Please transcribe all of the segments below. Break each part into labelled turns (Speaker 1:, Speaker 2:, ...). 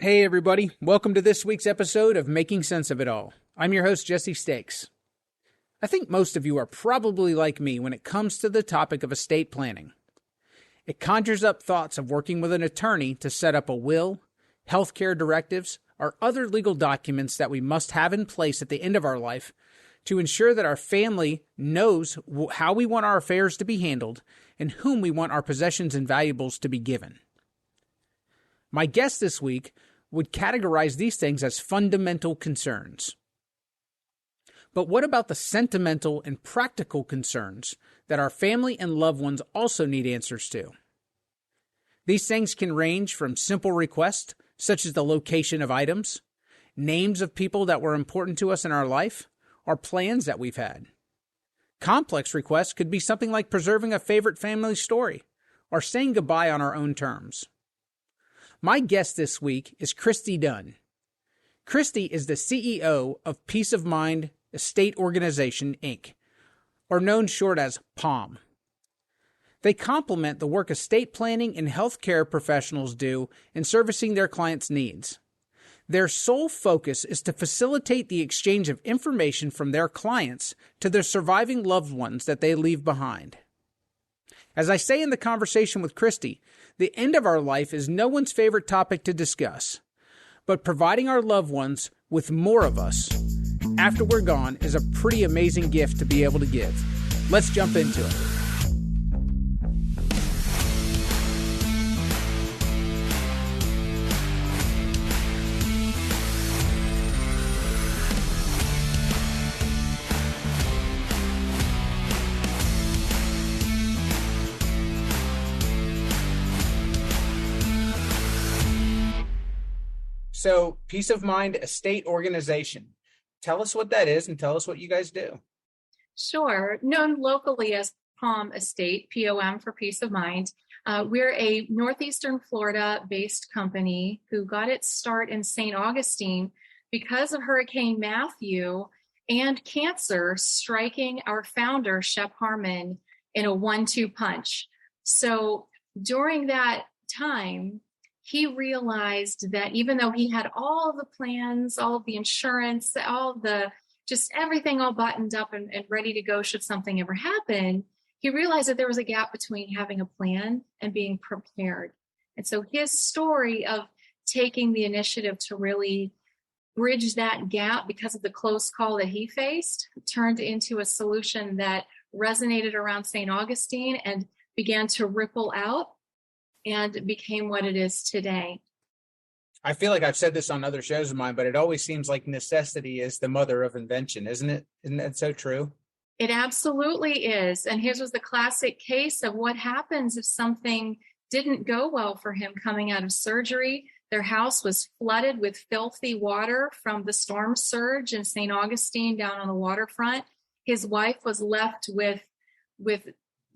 Speaker 1: Hey everybody, welcome to this week's episode of Making Sense of It All. I'm your host, Jesse Stakes. I think most of you are probably like me when it comes to the topic of estate planning. It conjures up thoughts of working with an attorney to set up a will, healthcare directives, or other legal documents that we must have in place at the end of our life to ensure that our family knows how we want our affairs to be handled and whom we want our possessions and valuables to be given. My guest this week would categorize these things as fundamental concerns. But what about the sentimental and practical concerns that our family and loved ones also need answers to? These things can range from simple requests, such as the location of items, names of people that were important to us in our life, or plans that we've had. Complex requests could be something like preserving a favorite family story, or saying goodbye on our own terms. My guest this week is Kristy Dunn. Kristy is the CEO of Peace of Mind Estate Organization, Inc., or known short as POM. They complement the work estate planning and healthcare professionals do in servicing their clients' needs. Their sole focus is to facilitate the exchange of information from their clients to their surviving loved ones that they leave behind. As I say in the conversation with Kristy, the end of our life is no one's favorite topic to discuss, but providing our loved ones with more of us after we're gone is a pretty amazing gift to be able to give. Let's jump into it. So, Peace of Mind Estate Organization. Tell us what that is and tell us what you guys do.
Speaker 2: Sure. Known locally as POM Estate, POM for Peace of Mind. We're a Northeastern Florida-based company who got its start in St. Augustine because of Hurricane Matthew and cancer striking our founder, Shep Harmon, in a 1-2 punch. So during that time, he realized that even though he had all the plans, all of the insurance, just everything all buttoned up and ready to go should something ever happen, he realized that there was a gap between having a plan and being prepared. And so his story of taking the initiative to really bridge that gap because of the close call that he faced turned into a solution that resonated around St. Augustine and began to ripple out and became what it is today.
Speaker 1: I feel like I've said this on other shows of mine, but it always seems like necessity is the mother of invention, isn't it? Isn't that so true?
Speaker 2: It absolutely is. And his was the classic case of what happens if something didn't go well for him coming out of surgery. Their house was flooded with filthy water from the storm surge in St. Augustine down on the waterfront. His wife was left with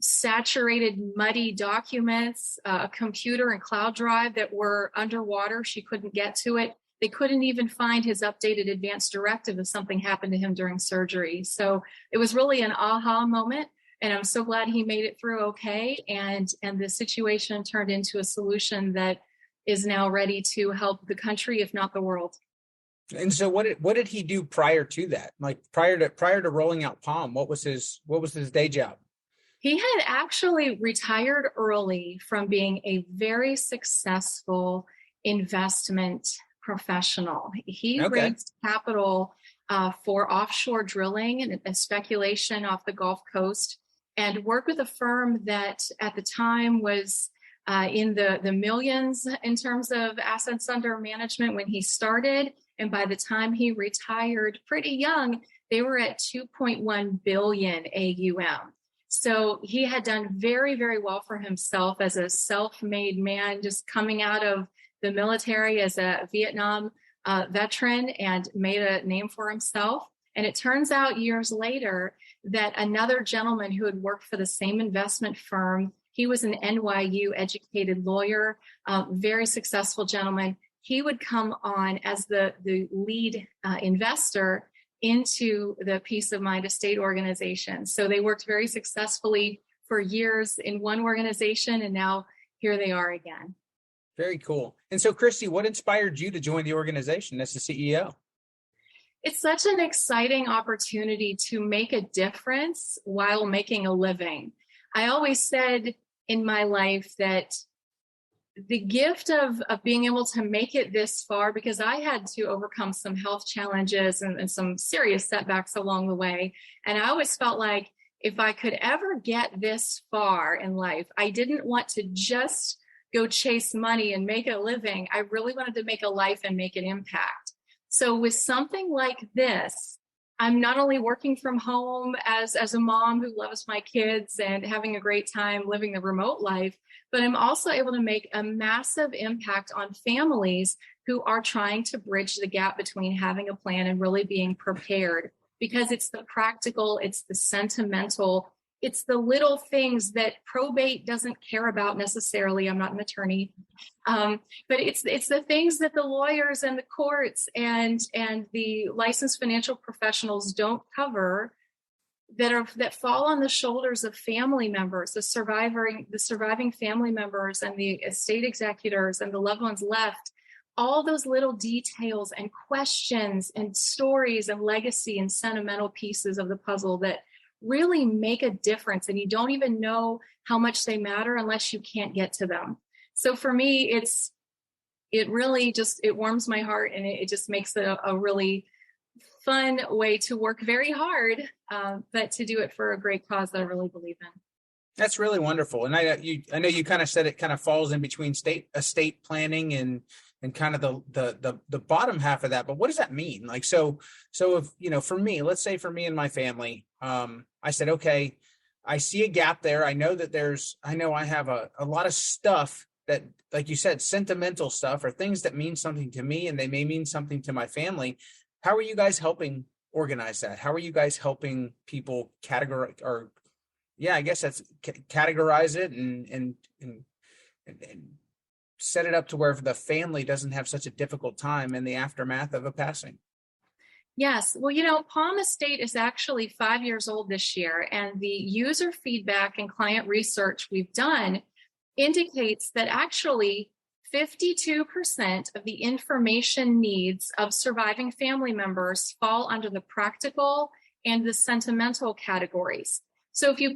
Speaker 2: saturated, muddy documents, a computer and cloud drive that were underwater. She couldn't get to it. They couldn't even find his updated advance directive if something happened to him during surgery. So it was really an aha moment. And I'm so glad he made it through okay. And the situation turned into a solution that is now ready to help the country, if not the world.
Speaker 1: And so what did he do prior to that? Like prior to rolling out POM, what was his day job?
Speaker 2: He had actually retired early from being a very successful investment professional. He raised capital for offshore drilling and speculation off the Gulf Coast and worked with a firm that at the time was in the millions in terms of assets under management when he started. And by the time he retired pretty young, they were at 2.1 billion AUM. So he had done very, very well for himself as a self-made man, just coming out of the military as a Vietnam veteran and made a name for himself. And it turns out years later that another gentleman who had worked for the same investment firm, he was an NYU educated lawyer, very successful gentleman. He would come on as the lead investor into the Peace of Mind Estate Organization. So they worked very successfully for years in one organization, and now here they are again.
Speaker 1: Very cool. And so, Kristy, what inspired you to join the organization as the CEO?
Speaker 2: It's such an exciting opportunity to make a difference while making a living. I always said in my life that the gift of being able to make it this far, because I had to overcome some health challenges and some serious setbacks along the way. And I always felt like if I could ever get this far in life, I didn't want to just go chase money and make a living. I really wanted to make a life and make an impact. So with something like this, I'm not only working from home as a mom who loves my kids and having a great time living the remote life, but I'm also able to make a massive impact on families who are trying to bridge the gap between having a plan and really being prepared, because it's the practical, it's the sentimental, it's the little things that probate doesn't care about necessarily. I'm not an attorney, but it's the things that the lawyers and the courts and the licensed financial professionals don't cover that fall on the shoulders of family members, the surviving family members and the estate executors and the loved ones left. All those little details and questions and stories and legacy and sentimental pieces of the puzzle that really make a difference, and you don't even know how much they matter unless you can't get to them. So for me, it really just, it warms my heart, and it just makes it a really fun way to work very hard, but to do it for a great cause that I really believe in.
Speaker 1: That's really wonderful. And I know you kind of said it kind of falls in between estate planning and kind of the bottom half of that. But what does that mean? Like, so if, for me, let's say for me and my family, I said, okay, I see a gap there. I know I have a lot of stuff that, like you said, sentimental stuff or things that mean something to me, and they may mean something to my family. How are you guys helping organize that? How are you guys helping people categorize it and set it up to where the family doesn't have such a difficult time in the aftermath of a passing?
Speaker 2: Yes. Well, Palm Estate is actually 5 years old this year, and the user feedback and client research we've done indicates that actually 52% of the information needs of surviving family members fall under the practical and the sentimental categories. So if you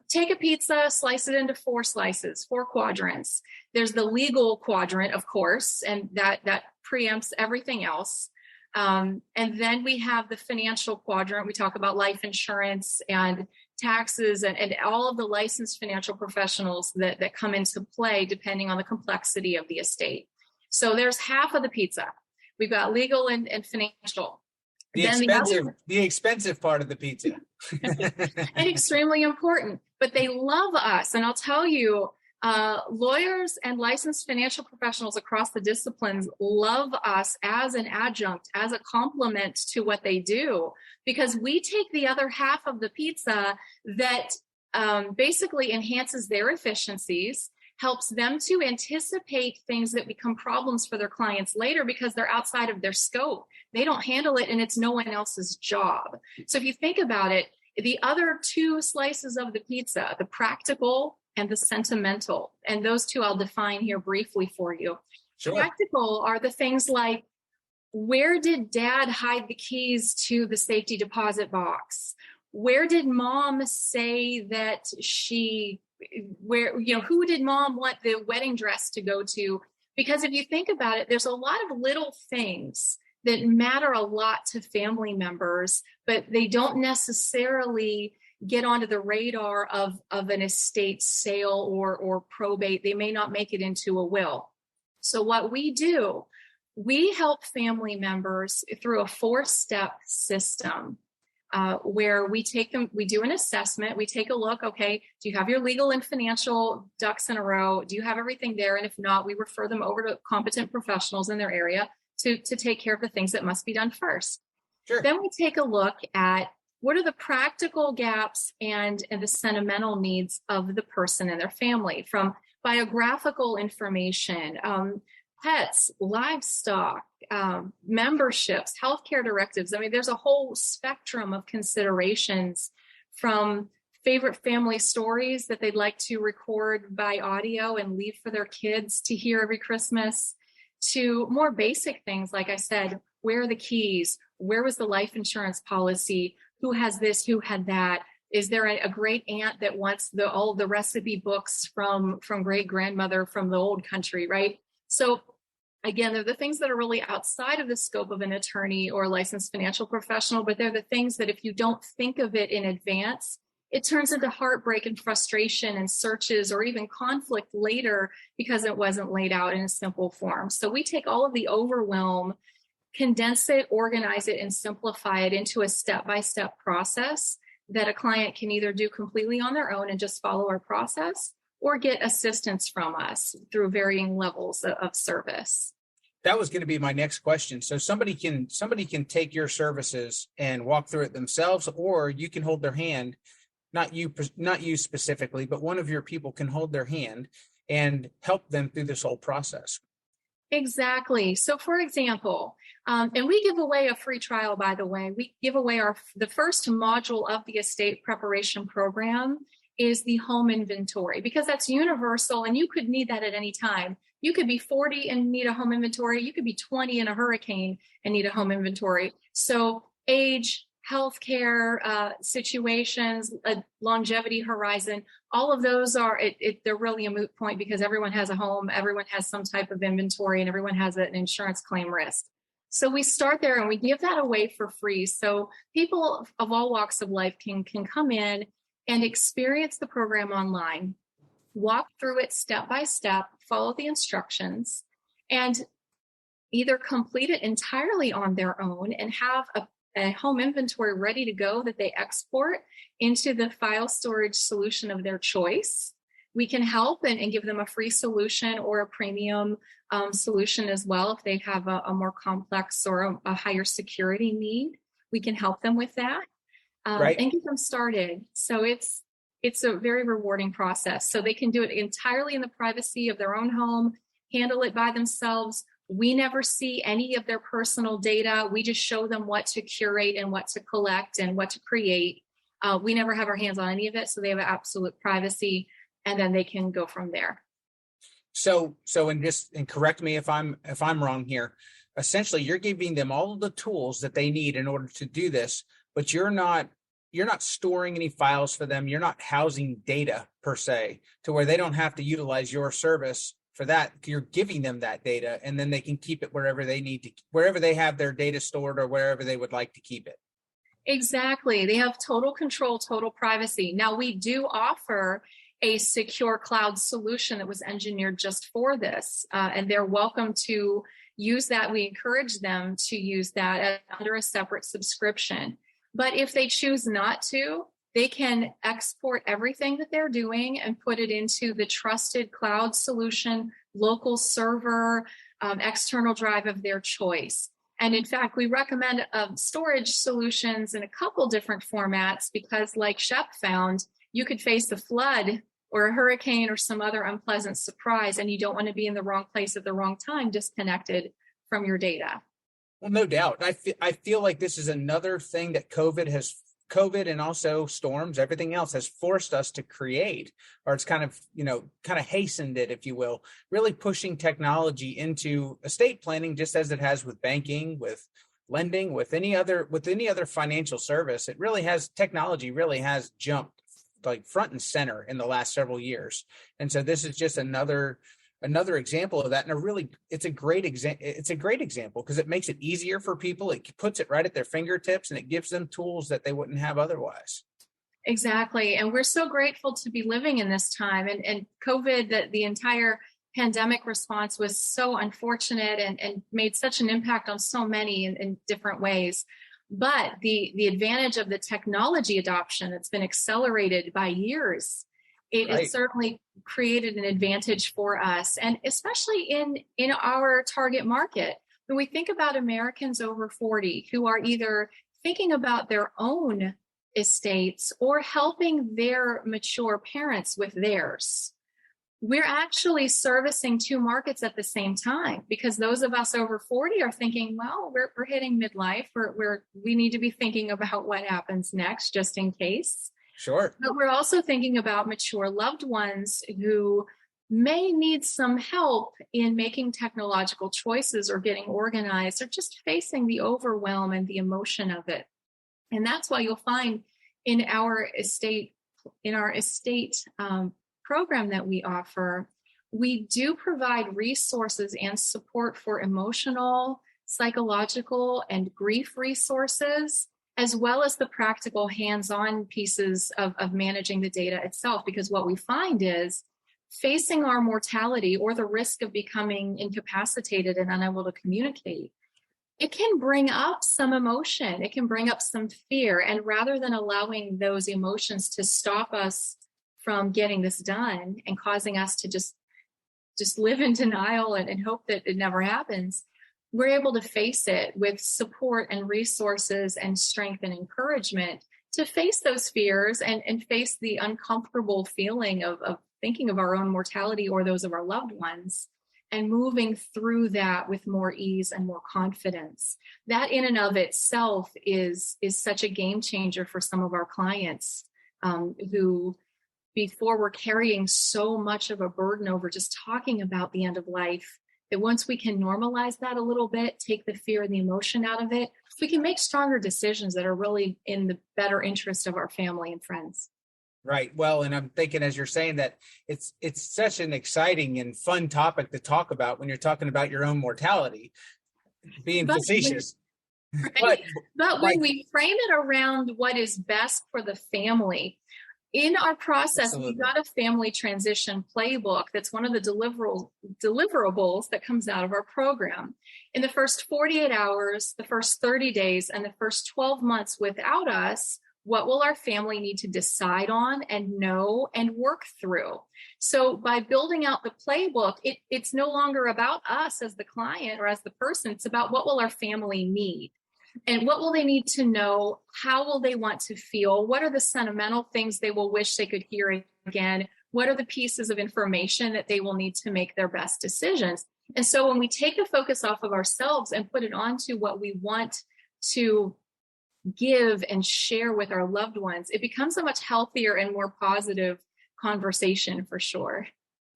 Speaker 2: take a pizza, slice it into 4 slices, 4 quadrants. There's the legal quadrant, of course, and that preempts everything else. And then we have the financial quadrant. We talk about life insurance and taxes and all of the licensed financial professionals that come into play depending on the complexity of the estate. So there's half of the pizza. We've got legal and financial.
Speaker 1: The expensive part of the pizza.
Speaker 2: And extremely important, but they love us. And I'll tell you, lawyers and licensed financial professionals across the disciplines love us as an adjunct, as a complement to what they do, because we take the other half of the pizza that basically enhances their efficiencies, helps them to anticipate things that become problems for their clients later because they're outside of their scope. They don't handle it, and it's no one else's job. So if you think about it, the other 2 slices of the pizza, the practical and the sentimental, and those 2 I'll define here briefly for you. Sure. Practical are the things like, where did dad hide the keys to the safety deposit box? Where did mom say that who did mom want the wedding dress to go to? Because if you think about it, there's a lot of little things that matter a lot to family members, but they don't necessarily get onto the radar of an estate sale or probate. They may not make it into a will. So what we do, we help family members through a 4-step system where we do an assessment. We take a look, okay, do you have your legal and financial ducks in a row? Do you have everything there? And if not, we refer them over to competent professionals in their area to take care of the things that must be done first. Sure. Then we take a look at what are the practical gaps and the sentimental needs of the person and their family, from biographical information, pets, livestock, memberships, healthcare directives. I mean, there's a whole spectrum of considerations, from favorite family stories that they'd like to record by audio and leave for their kids to hear every Christmas, to more basic things. Like I said, where are the keys? Where was the life insurance policy? Who has this? Who had that? Is there a great aunt that wants all the recipe books from great grandmother from the old country, right? So again, they're the things that are really outside of the scope of an attorney or a licensed financial professional, but they're the things that if you don't think of it in advance, it turns into heartbreak and frustration and searches or even conflict later because it wasn't laid out in a simple form. So we take all of the overwhelm, condense it, organize it, and simplify it into a step-by-step process that a client can either do completely on their own and just follow our process, or get assistance from us through varying levels of service.
Speaker 1: That was going to be my next question. So somebody can take your services and walk through it themselves, or you can hold their hand, not you specifically, but one of your people can hold their hand and help them through this whole process.
Speaker 2: Exactly. So for example, and we give away a free trial, by the way. We give away the first module of the estate preparation program is the home inventory, because that's universal and you could need that at any time. You could be 40 and need a home inventory. You could be 20 in a hurricane and need a home inventory. So age, healthcare situations, a longevity horizon, all of those they're really a moot point because everyone has a home, everyone has some type of inventory, and everyone has an insurance claim risk. So we start there and we give that away for free. So people of all walks of life can come in and experience the program online, walk through it step by step, follow the instructions, and either complete it entirely on their own and have a home inventory ready to go that they export into the file storage solution of their choice. We can help and give them a free solution or a premium solution as well if they have a more complex or a higher security need. We can help them with that and get them started. So it's a very rewarding process. So they can do it entirely in the privacy of their own home, handle it by themselves. We never see any of their personal data. We just show them what to curate and what to collect and what to create. We never have our hands on any of it, so they have absolute privacy, and then they can go from there.
Speaker 1: So and correct me if I'm wrong here. Essentially, you're giving them all of the tools that they need in order to do this, but you're not storing any files for them. You're not housing data per se to where they don't have to utilize your service for that. You're giving them that data, and then they can keep it wherever they need to, wherever they have their data stored or wherever they would like to keep it.
Speaker 2: Exactly. They have total control, total privacy. Now, we do offer a secure cloud solution that was engineered just for this, and they're welcome to use that. We encourage them to use that under a separate subscription. But if they choose not to, they can export everything that they're doing and put it into the trusted cloud solution, local server, external drive of their choice. And in fact, we recommend storage solutions in a couple different formats because, like Shep found, you could face a flood or a hurricane or some other unpleasant surprise, and you don't want to be in the wrong place at the wrong time, disconnected from your data.
Speaker 1: Well, no doubt. I feel like this is another thing that COVID and also storms, everything else has forced us to create, or it's kind of hastened it, if you will, really pushing technology into estate planning, just as it has with banking, with lending, with any other financial service. Technology really has jumped like front and center in the last several years. And so this is just another example of that. And it's a great example because it makes it easier for people. It puts it right at their fingertips and it gives them tools that they wouldn't have otherwise.
Speaker 2: Exactly. And we're so grateful to be living in this time. And COVID, the entire pandemic response was so unfortunate and made such an impact on so many in different ways. But the advantage of the technology adoption that's been accelerated by years, it has certainly created an advantage for us, and especially in our target market. When we think about Americans over 40 who are either thinking about their own estates or helping their mature parents with theirs, we're actually servicing two markets at the same time, because those of us over 40 are thinking, well, we're hitting midlife. We need to be thinking about what happens next, just in case.
Speaker 1: Sure.
Speaker 2: But we're also thinking about mature loved ones who may need some help in making technological choices or getting organized or just facing the overwhelm and the emotion of it. And that's why you'll find in our estate program that we offer, we do provide resources and support for emotional, psychological, and grief resources, as well as the practical hands-on pieces of managing the data itself. Because what we find is facing our mortality or the risk of becoming incapacitated and unable to communicate, it can bring up some emotion. It can bring up some fear. And rather than allowing those emotions to stop us from getting this done and causing us to just live in denial and hope that it never happens, we're able to face it with support and resources and strength and encouragement to face those fears and face the uncomfortable feeling of thinking of our own mortality or those of our loved ones, and moving through that with more ease and more confidence. That in and of itself is such a game changer for some of our clients who before were carrying so much of a burden over just talking about the end of life, that once we can normalize that a little bit, take the fear and the emotion out of it, we can make stronger decisions that are really in the better interest of our family and friends.
Speaker 1: Right. Well, and I'm thinking as you're saying that it's such an exciting and fun topic to talk about when you're talking about your own mortality, being facetious.
Speaker 2: Right? But when we frame it around what is best for the family, in our process,
Speaker 1: Absolutely.
Speaker 2: We've got a family transition playbook that's one of the deliverables that comes out of our program. In the first 48 hours, the first 30 days, and the first 12 months without us, what will our family need to decide on and know and work through? So by building out the playbook, it's no longer about us as the client or as the person. It's about what will our family need. And what will they need to know? How will they want to feel? What are the sentimental things they will wish they could hear again? What are the pieces of information that they will need to make their best decisions? And so when we take the focus off of ourselves and put it onto what we want to give and share with our loved ones, it becomes a much healthier and more positive conversation for sure.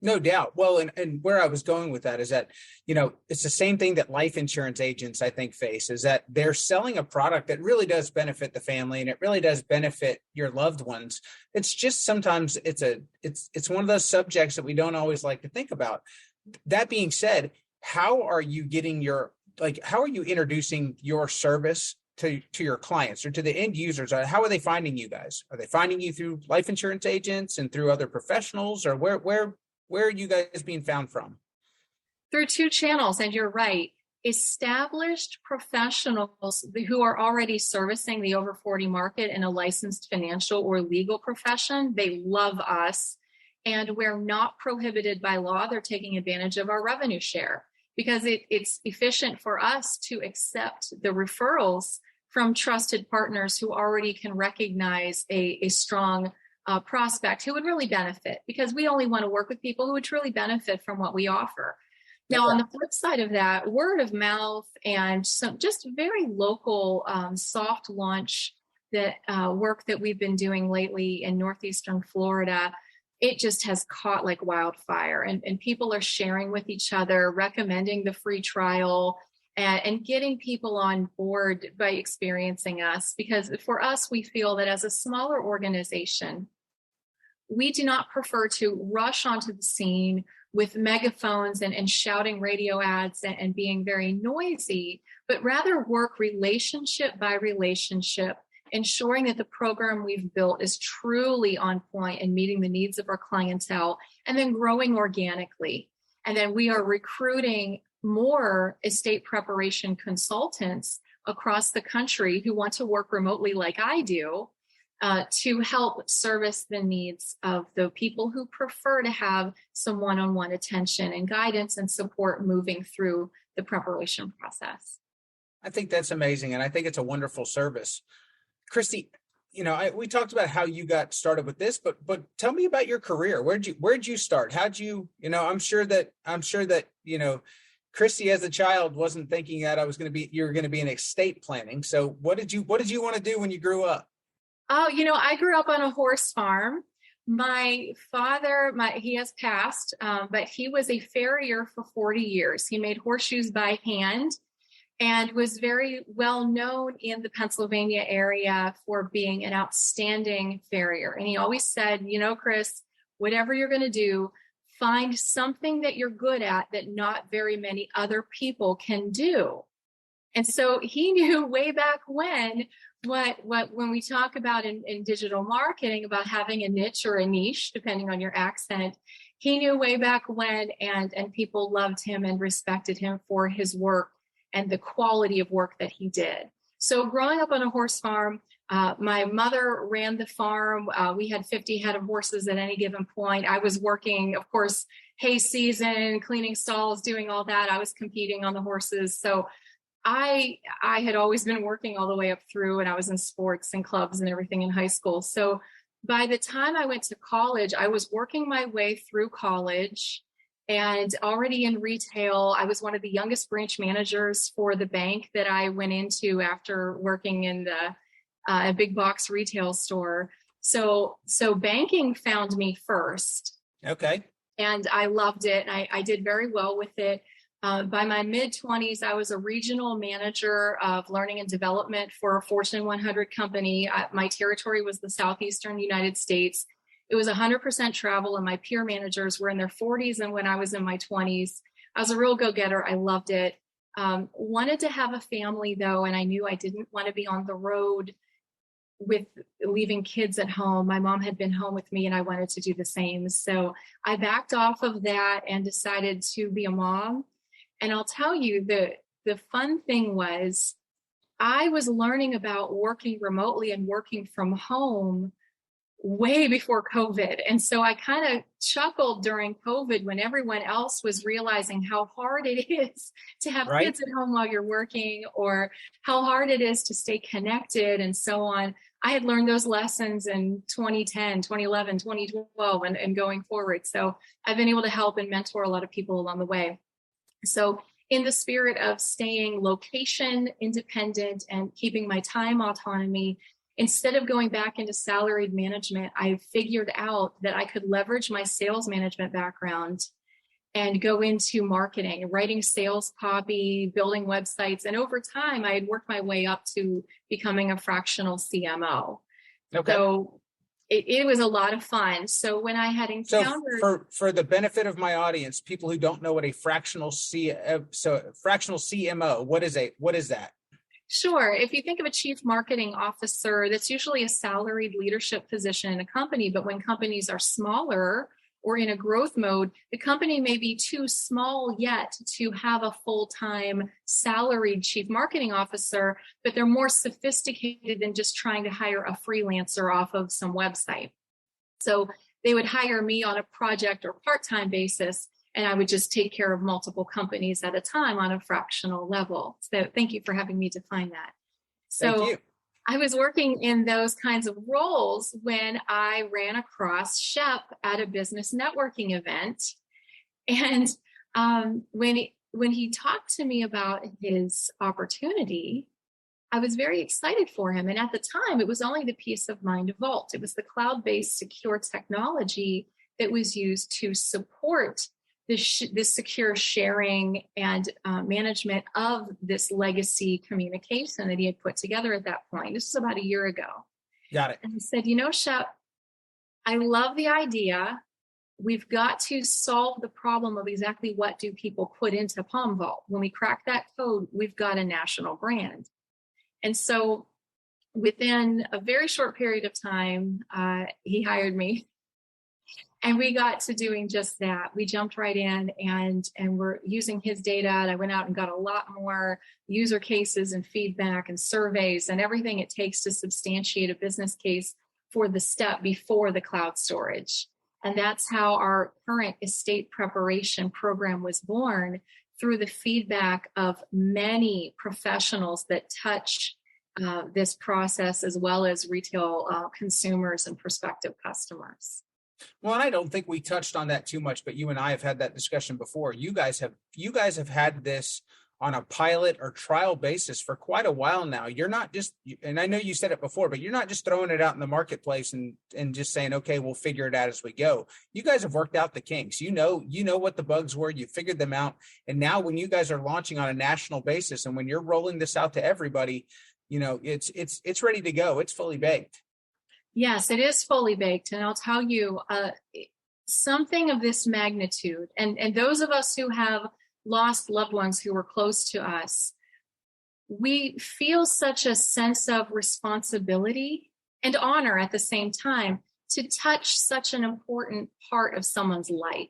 Speaker 1: No doubt. Well, and where I was going with that is that, it's the same thing that life insurance agents, I think, face, is that they're selling a product that really does benefit the family and it really does benefit your loved ones. It's just sometimes it's one of those subjects that we don't always like to think about. That being said, how are you introducing your service to your clients or to the end users? How are they finding you guys? Are they finding you through life insurance agents and through other professionals, or where are you guys being found from?
Speaker 2: Through two channels, and you're right. Established professionals who are already servicing the over 40 market in a licensed financial or legal profession, they love us. And we're not prohibited by law. They're taking advantage of our revenue share because it's efficient for us to accept the referrals from trusted partners who already can recognize a strong prospect who would really benefit, because we only want to work with people who would truly benefit from what we offer. Now, on the flip side of that, word of mouth and some just very local soft launch work that we've been doing lately in northeastern Florida, it just has caught like wildfire, and people are sharing with each other, recommending the free trial, and getting people on board by experiencing us. Because for us, we feel that as a smaller organization, we do not prefer to rush onto the scene with megaphones and shouting radio ads and being very noisy, but rather work relationship by relationship, ensuring that the program we've built is truly on point and meeting the needs of our clientele, and then growing organically. And then we are recruiting more estate preparation consultants across the country who want to work remotely like I do, to help service the needs of the people who prefer to have some one-on-one attention and guidance and support moving through the preparation process.
Speaker 1: I think that's amazing. And I think it's a wonderful service. Kristy, we talked about how you got started with this, but tell me about your career. Where'd you start? How'd you, I'm sure that, Kristy as a child wasn't thinking that you were going to be in estate planning. So what did you want to do when you grew up?
Speaker 2: Oh, I grew up on a horse farm. My father, he has passed, but he was a farrier for 40 years. He made horseshoes by hand and was very well known in the Pennsylvania area for being an outstanding farrier. And he always said, Chris, whatever you're going to do, find something that you're good at that not very many other people can do. And so he knew way back when when we talk about in digital marketing about having a niche or a niche, depending on your accent, he knew way back when, and people loved him and respected him for his work and the quality of work that he did. So growing up on a horse farm, my mother ran the farm. We had 50 head of horses at any given point. I was working, of course, hay season, cleaning stalls, doing all that. I was competing on the horses. So I had always been working all the way up through, and I was in sports and clubs and everything in high school. So by the time I went to college, I was working my way through college and already in retail. I was one of the youngest branch managers for the bank that I went into after working in a big box retail store. So banking found me first.
Speaker 1: Okay.
Speaker 2: And I loved it. I did very well with it. By my mid-20s, I was a regional manager of learning and development for a Fortune 100 company. My territory was the Southeastern United States. It was 100% travel, and my peer managers were in their 40s. And when I was in my 20s, I was a real go-getter. I loved it. Wanted to have a family, though, and I knew I didn't want to be on the road with leaving kids at home. My mom had been home with me, and I wanted to do the same. So I backed off of that and decided to be a mom. And I'll tell you, the fun thing was I was learning about working remotely and working from home way before COVID. And so I kind of chuckled during COVID when everyone else was realizing how hard it is to have kids at home while you're working, or how hard it is to stay connected and so on. I had learned those lessons in 2010, 2011, 2012, and going forward. So I've been able to help and mentor a lot of people along the way. So in the spirit of staying location independent and keeping my time autonomy, instead of going back into salaried management, I figured out that I could leverage my sales management background and go into marketing, writing sales copy, building websites. And over time, I had worked my way up to becoming a fractional CMO. Okay. So it was a lot of fun. So when I had encountered...
Speaker 1: So for the benefit of my audience, people who don't know what a fractional CMO, what is that?
Speaker 2: Sure. If you think of a chief marketing officer, that's usually a salaried leadership position in a company. But when companies are smaller or in a growth mode, the company may be too small yet to have a full-time salaried chief marketing officer, but they're more sophisticated than just trying to hire a freelancer off of some website. So they would hire me on a project or part-time basis, and I would just take care of multiple companies at a time on a fractional level. So thank you for having me define that.
Speaker 1: Thank you.
Speaker 2: I was working in those kinds of roles when I ran across Shep at a business networking event. And when he talked to me about his opportunity, I was very excited for him. And at the time, it was only the Peace of Mind Vault. It was the cloud-based secure technology that was used to support this secure sharing and management of this legacy communication that he had put together at that point. This was about a year ago.
Speaker 1: Got it.
Speaker 2: And he said, Shep, I love the idea. We've got to solve the problem of exactly what do people put into Palm Vault. When we crack that code, we've got a national brand. And so within a very short period of time, he hired me. And we got to doing just that. We jumped right in and we're using his data. And I went out and got a lot more user cases and feedback and surveys and everything it takes to substantiate a business case for the step before the cloud storage. And that's how our current estate preparation program was born, through the feedback of many professionals that touch this process, as well as retail consumers and prospective customers.
Speaker 1: Well, and I don't think we touched on that too much, but you and I have had that discussion before. You guys have had this on a pilot or trial basis for quite a while now. You're not just, and I know you said it before, but you're not just throwing it out in the marketplace and just saying, okay, we'll figure it out as we go. You guys have worked out the kinks. You know what the bugs were, you figured them out. And now when you guys are launching on a national basis and when you're rolling this out to everybody, it's ready to go. It's fully baked.
Speaker 2: Yes, it is fully baked. And I'll tell you, something of this magnitude, and those of us who have lost loved ones who were close to us, we feel such a sense of responsibility and honor at the same time to touch such an important part of someone's life.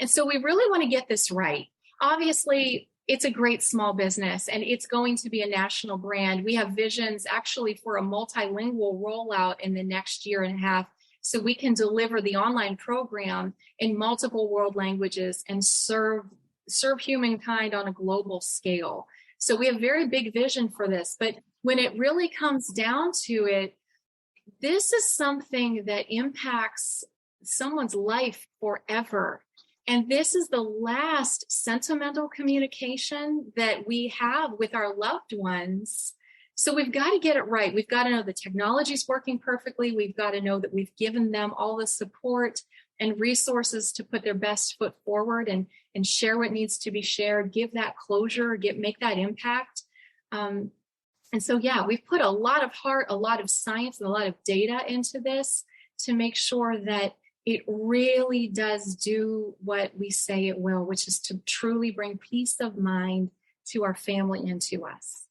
Speaker 2: And so we really want to get this right. Obviously, it's a great small business and it's going to be a national brand. We have visions actually for a multilingual rollout in the next year and a half, so we can deliver the online program in multiple world languages and serve humankind on a global scale. So we have very big vision for this. But when it really comes down to it, this is something that impacts someone's life forever. And this is the last sentimental communication that we have with our loved ones. So we've got to get it right. We've got to know the technology is working perfectly. We've got to know that we've given them all the support and resources to put their best foot forward and share what needs to be shared, give that closure, make that impact. And so, yeah, we've put a lot of heart, a lot of science, and a lot of data into this to make sure that it really does do what we say it will, which is to truly bring peace of mind to our family and to us.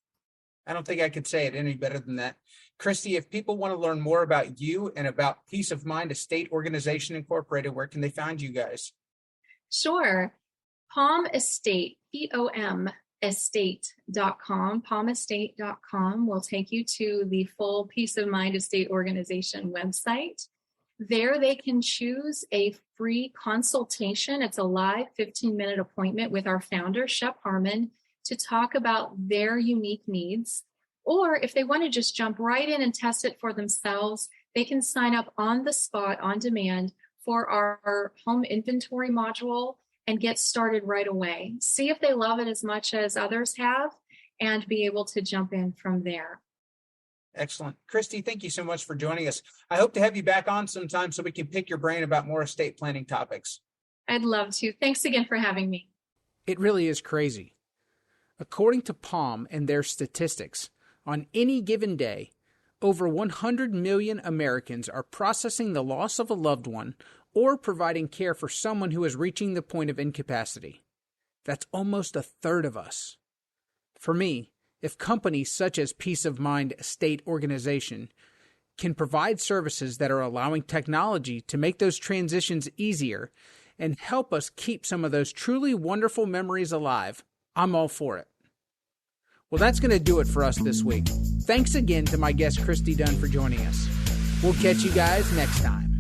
Speaker 1: I don't think I could say it any better than that. Kristy, if people want to learn more about you and about Peace of Mind Estate Organization Incorporated, where can they find you guys?
Speaker 2: Sure. Palm Estate, POM estate.com, palmestate.com will take you to the full Peace of Mind Estate Organization website. There they can choose a free consultation. It's a live 15-minute appointment with our founder, Shep Harmon, to talk about their unique needs. Or if they want to just jump right in and test it for themselves, they can sign up on the spot, on demand, for our home inventory module and get started right away. See if they love it as much as others have and be able to jump in from there.
Speaker 1: Excellent. Kristy, thank you so much for joining us. I hope to have you back on sometime so we can pick your brain about more estate planning topics.
Speaker 2: I'd love to. Thanks again for having me.
Speaker 1: It really is crazy. According to Palm and their statistics, on any given day, over 100 million Americans are processing the loss of a loved one or providing care for someone who is reaching the point of incapacity. That's almost a third of us. For me, if companies such as Peace of Mind Estate Organization can provide services that are allowing technology to make those transitions easier and help us keep some of those truly wonderful memories alive, I'm all for it. Well, that's going to do it for us this week. Thanks again to my guest, Kristy Dunn, for joining us. We'll catch you guys next time.